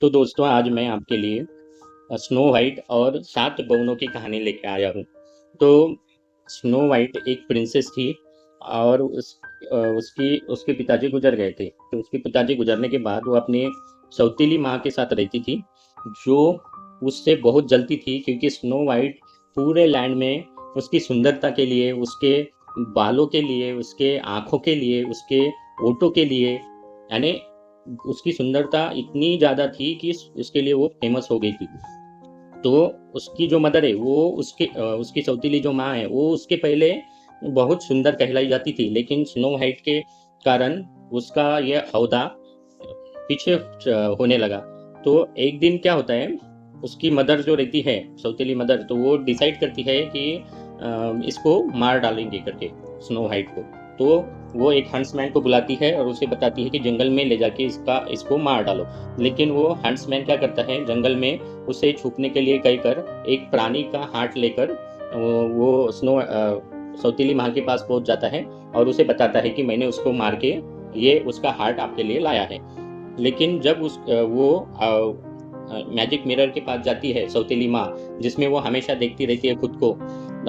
तो दोस्तों आज मैं आपके लिए स्नो वाइट और 7 बहनों की कहानी लेके आया हूँ। तो स्नो वाइट एक प्रिंसेस थी और उसके पिताजी गुजर गए थे। तो उसके पिताजी गुजरने के बाद वो अपनी सौतीली माँ के साथ रहती थी, जो उससे बहुत जलती थी क्योंकि स्नो वाइट पूरे लैंड में उसकी सुंदरता के लिए, उसके बालों के लिए, उसके आँखों के लिए, उसके ओठों के लिए, यानी उसकी सुंदरता इतनी ज़्यादा थी कि उसके लिए वो फेमस हो गई थी। तो उसकी जो मदर है वो उसकी सौतीली जो माँ है वो उसके पहले बहुत सुंदर कहलाई जाती थी, लेकिन स्नो वाइट के कारण उसका यह ओहदा पीछे होने लगा। तो एक दिन क्या होता है, उसकी मदर जो रहती है, सौतेली मदर, तो वो डिसाइड करती है कि इसको मार डालेंगे करके, स्नो वाइट को। तो वो एक हंट्समैन को बुलाती है और उसे बताती है कि जंगल में ले जाके इसको मार डालो। लेकिन वो हंट्समैन क्या करता है, जंगल में उसे छुपने के लिए कहकर एक प्राणी का हार्ट लेकर वो सौतीली माँ के पास पहुंच जाता है और उसे बताता है कि मैंने उसको मार के ये उसका हार्ट आपके लिए लाया है। लेकिन जब वो मैजिक मिरर के पास जाती है सौतेली माँ, जिसमें वो हमेशा देखती रहती है खुद को,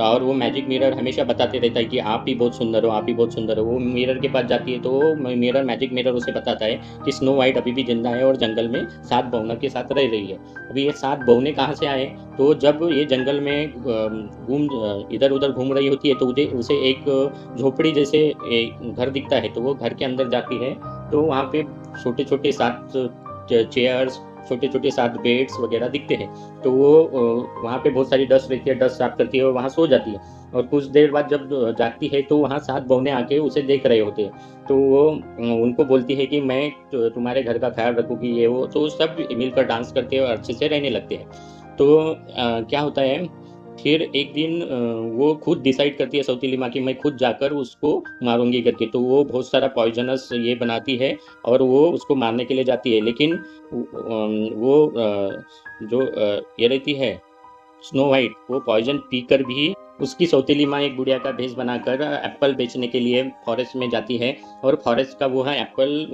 और वो मैजिक मिरर हमेशा बताते रहता है कि आप ही बहुत सुंदर हो, आप ही बहुत सुंदर हो। वो मिरर के पास जाती है तो मैजिक मिरर उसे बताता है कि स्नो वाइट अभी भी जिंदा है और जंगल में 7 बहुनों के साथ रह रही है। अभी ये 7 बहुने कहाँ से आए? तो जब ये जंगल में इधर उधर घूम रही होती है तो उसे एक झोपड़ी जैसे एक घर दिखता है, तो वो घर के अंदर जाती है। तो वहाँ पे छोटे छोटे 7 चेयर्स, छोटे छोटे 7 बेड्स वगैरह दिखते हैं। तो वो वहाँ पे बहुत सारी डस्ट रहती है, डस्ट साफ करती है और वहाँ सो जाती है। और कुछ देर बाद जब जागती है तो वहाँ 7 बहुने आके उसे देख रहे होते हैं। तो वो उनको बोलती है कि मैं तुम्हारे घर का ख्याल रखूँगी, ये वो। तो सब मिलकर डांस करते हैं और अच्छे से रहने लगते हैं। तो क्या होता है, फिर एक दिन वो खुद डिसाइड करती है सौतीली माँ कि मैं खुद जाकर उसको मारूंगी करके। तो वो बहुत सारा पॉइजनस ये बनाती है और वो उसको मारने के लिए जाती है। लेकिन वो जो ये रहती है स्नो वाइट, वो पॉइजन पीकर भी उसकी सौतेली माँ एक बुढ़िया का भेष बनाकर एप्पल बेचने के लिए फॉरेस्ट में जाती है। और फॉरेस्ट का वो है एप्पल,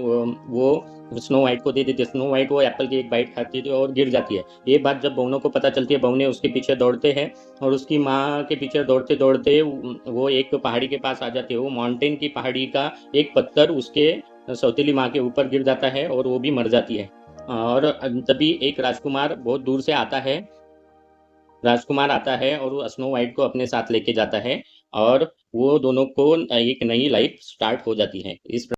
वो स्नो वाइट को दे देती है। स्नो वाइट वो एप्पल की एक बाइट खाती है और गिर जाती है। ये बात जब बहुनों को पता चलती है, बहुने उसके पीछे दौड़ते हैं और उसकी माँ के पीछे दौड़ते दौड़ते वो एक पहाड़ी के पास आ जाते हैं। वो माउंटेन की पहाड़ी का एक पत्थर उसके सौतेली माँ के ऊपर गिर जाता है और वो भी मर जाती है। और तभी एक राजकुमार बहुत दूर से आता है, राजकुमार आता है और वो स्नो वाइट को अपने साथ लेके जाता है और वो दोनों को एक नई लाइफ स्टार्ट हो जाती है। इस